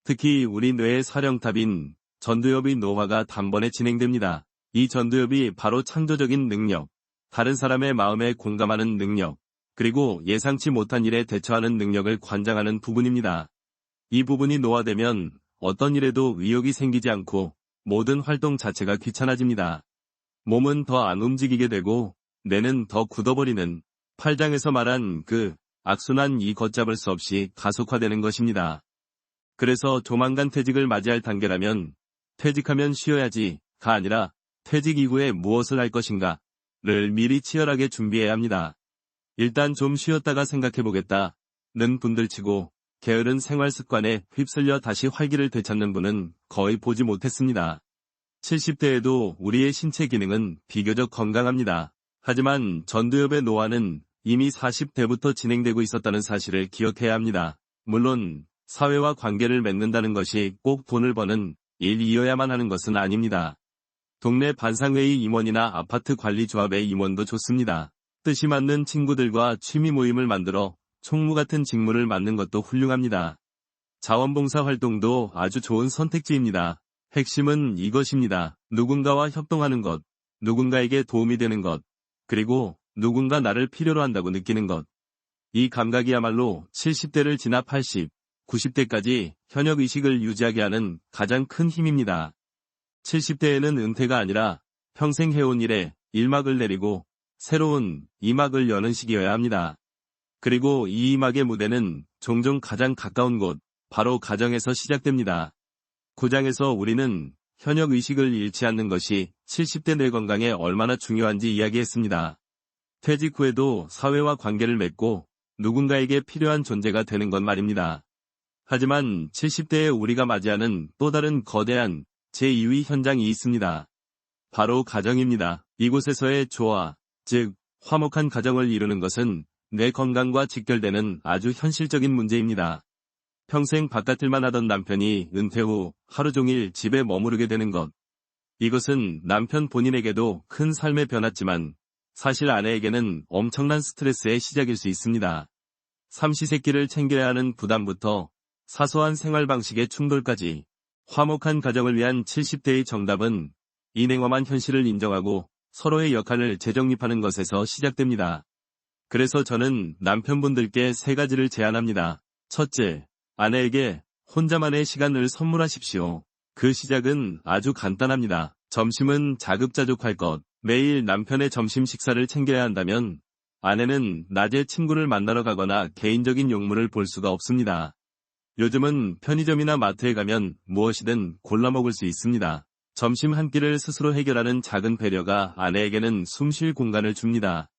특히 우리 뇌의 사령탑인 전두엽의 노화가 단번에 진행됩니다. 이 전두엽이 바로 창조적인 능력, 다른 사람의 마음에 공감하는 능력, 그리고 예상치 못한 일에 대처하는 능력을 관장하는 부분입니다. 이 부분이 노화되면 어떤 일에도 의욕이 생기지 않고 모든 활동 자체가 귀찮아집니다. 몸은 더 안 움직이게 되고 뇌는 더 굳어버리는 8장에서 말한 그 악순환 이 걷잡을 수 없이 가속화되는 것입니다. 그래서 조만간 퇴직을 맞이할 단계라면 퇴직하면 쉬어야지가 아니라 퇴직 이후에 무엇을 할 것인가를 미리 치열하게 준비해야 합니다. 일단 좀 쉬었다가 생각해보겠다는 분들치고 게으른 생활 습관에 휩쓸려 다시 활기를 되찾는 분은 거의 보지 못했습니다. 70대에도 우리의 신체 기능은 비교적 건강합니다. 하지만 전두엽의 노화는 이미 40대부터 진행되고 있었다는 사실을 기억해야 합니다. 물론 사회와 관계를 맺는다는 것이 꼭 돈을 버는 일이어야만 하는 것은 아닙니다. 동네 반상회의 임원이나 아파트 관리조합의 임원도 좋습니다. 뜻이 맞는 친구들과 취미 모임을 만들어 총무 같은 직무를 맡는 것도 훌륭합니다. 자원봉사 활동도 아주 좋은 선택지입니다. 핵심은 이것입니다. 누군가와 협동하는 것, 누군가에게 도움이 되는 것, 그리고 누군가 나를 필요로 한다고 느끼는 것. 이 감각이야말로 70대를 지나 80, 90대까지 현역의식을 유지하게 하는 가장 큰 힘입니다. 70대에는 은퇴가 아니라 평생 해온 일에 1막을 내리고 새로운 2막을 여는 시기여야 합니다. 그리고 이 2막의 무대는 종종 가장 가까운 곳, 바로 가정에서 시작됩니다. 9장에서 우리는 현역의식을 잃지 않는 것이 70대 뇌 건강에 얼마나 중요한지 이야기했습니다. 퇴직 후에도 사회와 관계를 맺고 누군가에게 필요한 존재가 되는 것 말입니다. 하지만 70대에 우리가 맞이하는 또 다른 거대한 제2위 현장이 있습니다. 바로 가정입니다. 이곳에서의 조화, 즉 화목한 가정을 이루는 것은 뇌 건강과 직결되는 아주 현실적인 문제입니다. 평생 바깥일만 하던 남편이 은퇴 후 하루 종일 집에 머무르게 되는 것. 이것은 남편 본인에게도 큰 삶의 변화지만 사실 아내에게는 엄청난 스트레스의 시작일 수 있습니다. 삼시세끼를 챙겨야 하는 부담부터 사소한 생활 방식의 충돌까지 화목한 가정을 위한 70대의 정답은 이 냉엄한 현실을 인정하고 서로의 역할을 재정립하는 것에서 시작됩니다. 그래서 저는 남편분들께 3가지를 제안합니다. 첫째, 아내에게 혼자만의 시간을 선물하십시오. 그 시작은 아주 간단합니다. 점심은 자급자족할 것. 매일 남편의 점심 식사를 챙겨야 한다면 아내는 낮에 친구를 만나러 가거나 개인적인 용물을 볼 수가 없습니다. 요즘은 편의점이나 마트에 가면 무엇이든 골라 먹을 수 있습니다. 점심 한 끼를 스스로 해결하는 작은 배려가 아내에게는 숨쉴 공간을 줍니다.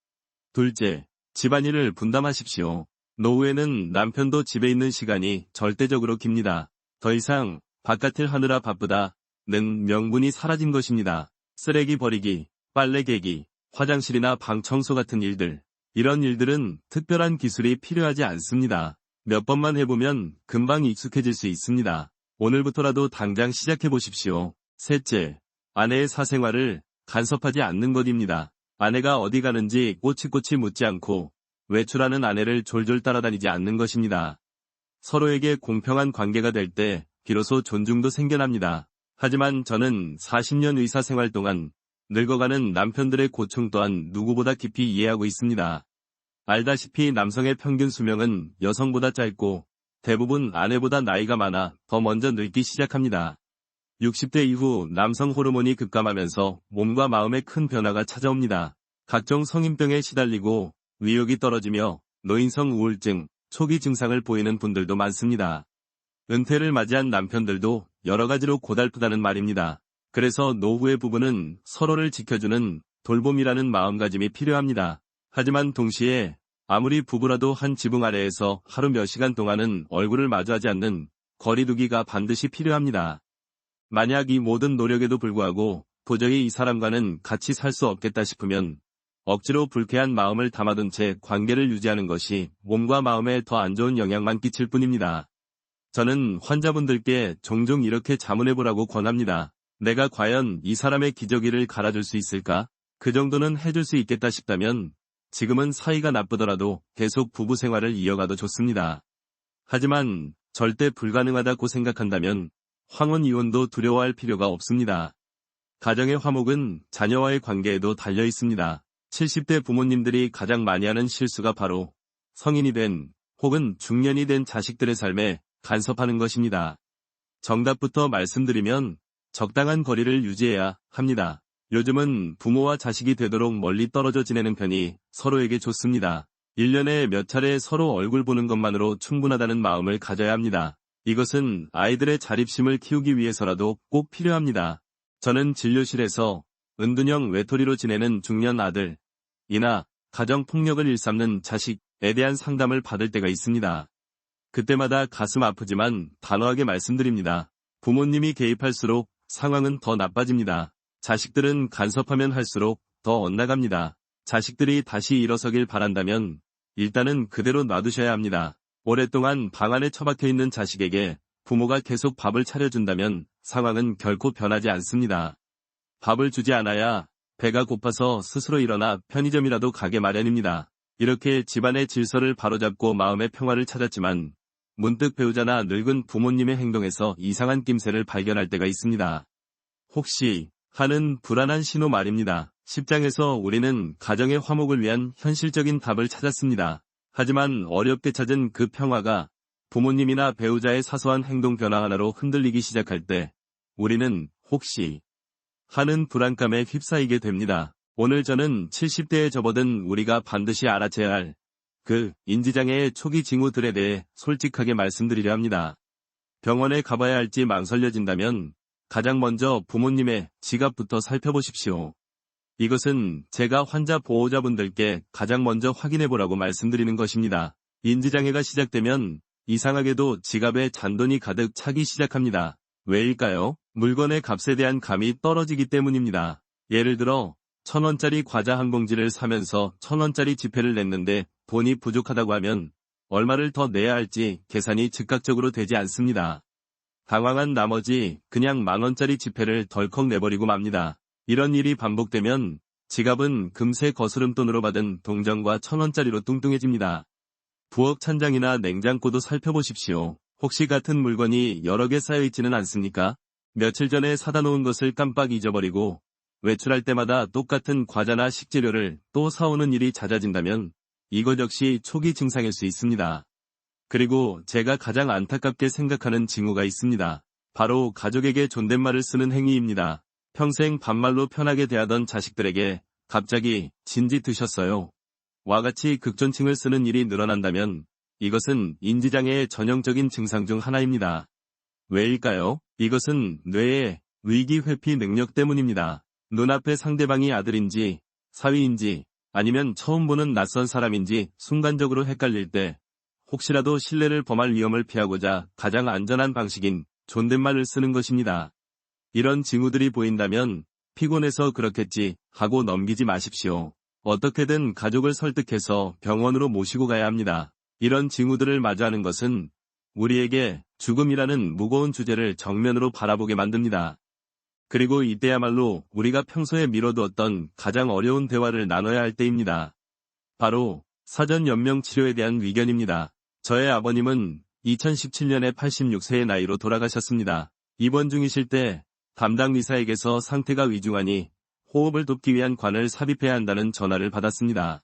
둘째, 집안일을 분담하십시오. 노후에는 남편도 집에 있는 시간이 절대적으로 깁니다. 더 이상 바깥을 하느라 바쁘다는 명분이 사라진 것입니다. 쓰레기 버리기, 빨래 개기, 화장실이나 방 청소 같은 일들. 이런 일들은 특별한 기술이 필요하지 않습니다. 몇 번만 해보면 금방 익숙해질 수 있습니다. 오늘부터라도 당장 시작해보십시오. 셋째, 아내의 사생활을 간섭하지 않는 것입니다. 아내가 어디 가는지 꼬치꼬치 묻지 않고 외출하는 아내를 졸졸 따라다니지 않는 것입니다. 서로에게 공평한 관계가 될 때 비로소 존중도 생겨납니다. 하지만 저는 40년 의사 생활 동안 늙어가는 남편들의 고충 또한 누구보다 깊이 이해하고 있습니다. 알다시피 남성의 평균 수명은 여성보다 짧고 대부분 아내보다 나이가 많아 더 먼저 늙기 시작합니다. 60대 이후 남성 호르몬이 급감하면서 몸과 마음에 큰 변화가 찾아옵니다. 각종 성인병에 시달리고 의욕이 떨어지며 노인성 우울증, 초기 증상을 보이는 분들도 많습니다. 은퇴를 맞이한 남편들도 여러 가지로 고달프다는 말입니다. 그래서 노후의 부부는 서로를 지켜주는 돌봄이라는 마음가짐이 필요합니다. 하지만 동시에 아무리 부부라도 한 지붕 아래에서 하루 몇 시간 동안은 얼굴을 마주하지 않는 거리두기가 반드시 필요합니다. 만약 이 모든 노력에도 불구하고 도저히 이 사람과는 같이 살 수 없겠다 싶으면 억지로 불쾌한 마음을 담아둔 채 관계를 유지하는 것이 몸과 마음에 더 안 좋은 영향만 끼칠 뿐입니다. 저는 환자분들께 종종 이렇게 자문해보라고 권합니다. 내가 과연 이 사람의 기저귀를 갈아줄 수 있을까? 그 정도는 해줄 수 있겠다 싶다면 지금은 사이가 나쁘더라도 계속 부부 생활을 이어가도 좋습니다. 하지만 절대 불가능하다고 생각한다면 황혼 이혼도 두려워할 필요가 없습니다. 가정의 화목은 자녀와의 관계에도 달려 있습니다. 70대 부모님들이 가장 많이 하는 실수가 바로 성인이 된 혹은 중년이 된 자식들의 삶에 간섭하는 것입니다. 정답부터 말씀드리면 적당한 거리를 유지해야 합니다. 요즘은 부모와 자식이 되도록 멀리 떨어져 지내는 편이 서로에게 좋습니다. 1년에 몇 차례 서로 얼굴 보는 것만으로 충분하다는 마음을 가져야 합니다. 이것은 아이들의 자립심을 키우기 위해서라도 꼭 필요합니다. 저는 진료실에서 은둔형 외톨이로 지내는 중년 아들이나 가정폭력을 일삼는 자식에 대한 상담을 받을 때가 있습니다. 그때마다 가슴 아프지만 단호하게 말씀드립니다. 부모님이 개입할수록 상황은 더 나빠집니다. 자식들은 간섭하면 할수록 더 엇나갑니다. 자식들이 다시 일어서길 바란다면 일단은 그대로 놔두셔야 합니다. 오랫동안 방 안에 처박혀 있는 자식에게 부모가 계속 밥을 차려준다면 상황은 결코 변하지 않습니다. 밥을 주지 않아야 배가 고파서 스스로 일어나 편의점이라도 가게 마련입니다. 이렇게 집안의 질서를 바로잡고 마음의 평화를 찾았지만 문득 배우자나 늙은 부모님의 행동에서 이상한 낌새를 발견할 때가 있습니다. 혹시 하는 불안한 신호 말입니다. 10장에서 우리는 가정의 화목을 위한 현실적인 답을 찾았습니다. 하지만 어렵게 찾은 그 평화가 부모님이나 배우자의 사소한 행동 변화 하나로 흔들리기 시작할 때 우리는 혹시 하는 불안감에 휩싸이게 됩니다. 오늘 저는 70대에 접어든 우리가 반드시 알아채야 할 그 인지장애의 초기 징후들에 대해 솔직하게 말씀드리려 합니다. 병원에 가봐야 할지 망설여진다면 가장 먼저 부모님의 지갑부터 살펴보십시오. 이것은 제가 환자 보호자분들께 가장 먼저 확인해보라고 말씀드리는 것입니다. 인지장애가 시작되면 이상하게도 지갑에 잔돈이 가득 차기 시작합니다. 왜일까요? 물건의 값에 대한 감이 떨어지기 때문입니다. 예를 들어 1,000원짜리 과자 한 봉지를 사면서 1,000원짜리 지폐를 냈는데 돈이 부족하다고 하면 얼마를 더 내야 할지 계산이 즉각적으로 되지 않습니다. 당황한 나머지 그냥 10,000원짜리 지폐를 덜컥 내버리고 맙니다. 이런 일이 반복되면 지갑은 금세 거스름돈으로 받은 동전과 1,000원짜리로 뚱뚱해집니다. 부엌 찬장이나 냉장고도 살펴보십시오. 혹시 같은 물건이 여러 개 쌓여있지는 않습니까? 며칠 전에 사다 놓은 것을 깜빡 잊어버리고 외출할 때마다 똑같은 과자나 식재료를 또 사오는 일이 잦아진다면 이것 역시 초기 증상일 수 있습니다. 그리고 제가 가장 안타깝게 생각하는 징후가 있습니다. 바로 가족에게 존댓말을 쓰는 행위입니다. 평생 반말로 편하게 대하던 자식들에게 갑자기 진지 드셨어요? 와 같이 극존칭을 쓰는 일이 늘어난다면 이것은 인지장애의 전형적인 증상 중 하나입니다. 왜일까요? 이것은 뇌의 위기 회피 능력 때문입니다. 눈앞에 상대방이 아들인지 사위인지 아니면 처음 보는 낯선 사람인지 순간적으로 헷갈릴 때 혹시라도 신뢰를 범할 위험을 피하고자 가장 안전한 방식인 존댓말을 쓰는 것입니다. 이런 징후들이 보인다면 피곤해서 그렇겠지 하고 넘기지 마십시오. 어떻게든 가족을 설득해서 병원으로 모시고 가야 합니다. 이런 징후들을 마주하는 것은 우리에게 죽음이라는 무거운 주제를 정면으로 바라보게 만듭니다. 그리고 이때야말로 우리가 평소에 미뤄두었던 가장 어려운 대화를 나눠야 할 때입니다. 바로 사전 연명 치료에 대한 위견입니다. 저의 아버님은 2017년에 86세의 나이로 돌아가셨습니다. 입원 중이실 때 담당 의사에게서 상태가 위중하니 호흡을 돕기 위한 관을 삽입해야 한다는 전화를 받았습니다.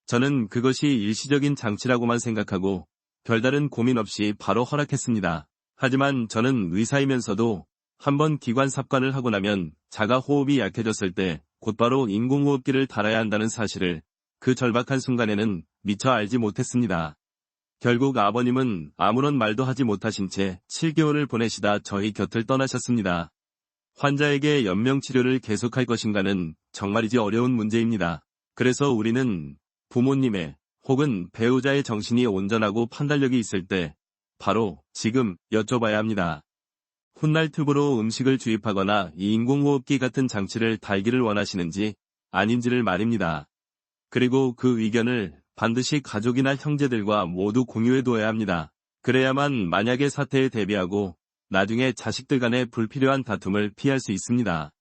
저는 그것이 일시적인 장치라고만 생각하고 별다른 고민 없이 바로 허락했습니다. 하지만 저는 의사이면서도 한번 기관 삽관을 하고 나면 자가 호흡이 약해졌을 때 곧바로 인공호흡기를 달아야 한다는 사실을 그 절박한 순간에는 미처 알지 못했습니다. 결국 아버님은 아무런 말도 하지 못하신 채 7개월을 보내시다 저희 곁을 떠나셨습니다. 환자에게 연명치료를 계속할 것인가는 정말이지 어려운 문제입니다. 그래서 우리는 부모님의 혹은 배우자의 정신이 온전하고 판단력이 있을 때 바로 지금 여쭤봐야 합니다. 훗날 튜브로 음식을 주입하거나 이 인공호흡기 같은 장치를 달기를 원하시는지 아닌지를 말입니다. 그리고 그 의견을 반드시 가족이나 형제들과 모두 공유해둬야 합니다. 그래야만 만약의 사태에 대비하고 나중에 자식들 간의 불필요한 다툼을 피할 수 있습니다.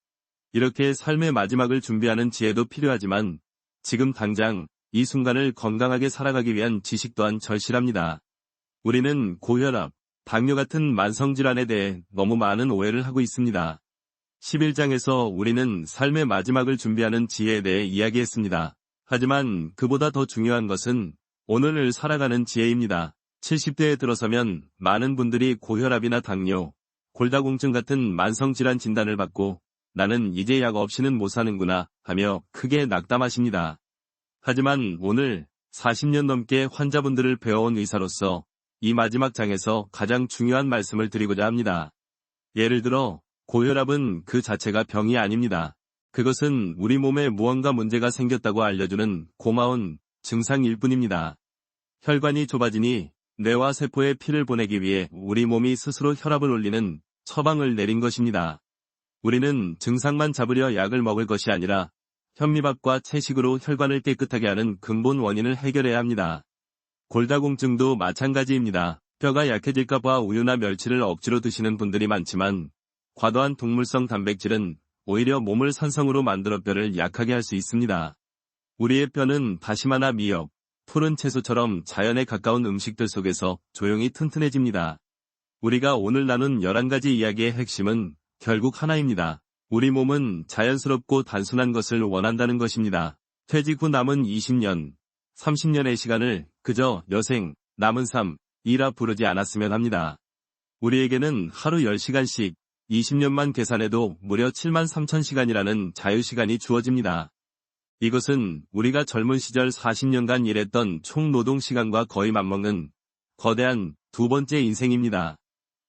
이렇게 삶의 마지막을 준비하는 지혜도 필요하지만 지금 당장 이 순간을 건강하게 살아가기 위한 지식 또한 절실합니다. 우리는 고혈압, 당뇨 같은 만성질환에 대해 너무 많은 오해를 하고 있습니다. 11장에서 우리는 삶의 마지막을 준비하는 지혜에 대해 이야기했습니다. 하지만 그보다 더 중요한 것은 오늘을 살아가는 지혜입니다. 70대에 들어서면 많은 분들이 고혈압이나 당뇨, 골다공증 같은 만성질환 진단을 받고 나는 이제 약 없이는 못 사는구나 하며 크게 낙담하십니다. 하지만 오늘 40년 넘게 환자분들을 배워온 의사로서 이 마지막 장에서 가장 중요한 말씀을 드리고자 합니다. 예를 들어 고혈압은 그 자체가 병이 아닙니다. 그것은 우리 몸에 무언가 문제가 생겼다고 알려주는 고마운 증상일 뿐입니다. 혈관이 좁아지니 뇌와 세포에 피를 보내기 위해 우리 몸이 스스로 혈압을 올리는 처방을 내린 것입니다. 우리는 증상만 잡으려 약을 먹을 것이 아니라 현미밥과 채식으로 혈관을 깨끗하게 하는 근본 원인을 해결해야 합니다. 골다공증도 마찬가지입니다. 뼈가 약해질까 봐 우유나 멸치를 억지로 드시는 분들이 많지만 과도한 동물성 단백질은 오히려 몸을 산성으로 만들어 뼈를 약하게 할 수 있습니다. 우리의 뼈는 다시마나 미역, 푸른 채소처럼 자연에 가까운 음식들 속에서 조용히 튼튼해집니다. 우리가 오늘 나눈 11가지 이야기의 핵심은 결국 하나입니다. 우리 몸은 자연스럽고 단순한 것을 원한다는 것입니다. 퇴직 후 남은 20년, 30년의 시간을 그저 여생, 남은 삶이라 부르지 않았으면 합니다. 우리에게는 하루 10시간씩 20년만 계산해도 무려 73,000시간이라는 자유시간이 주어집니다. 이것은 우리가 젊은 시절 40년간 일했던 총 노동시간과 거의 맞먹는 거대한 두 번째 인생입니다.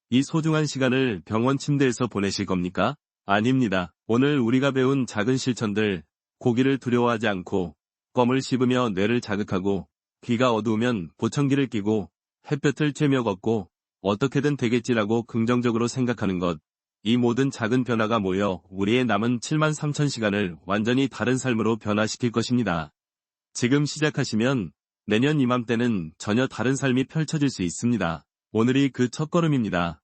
이 소중한 시간을 병원 침대에서 보내실 겁니까? 아닙니다. 오늘 우리가 배운 작은 실천들, 고기를 두려워하지 않고 껌을 씹으며 뇌를 자극하고 귀가 어두우면 보청기를 끼고 햇볕을 쬐며 걷고 어떻게든 되겠지라고 긍정적으로 생각하는 것. 이 모든 작은 변화가 모여 우리의 남은 73,000시간을 완전히 다른 삶으로 변화시킬 것입니다. 지금 시작하시면 내년 이맘때는 전혀 다른 삶이 펼쳐질 수 있습니다. 오늘이 그 첫걸음입니다.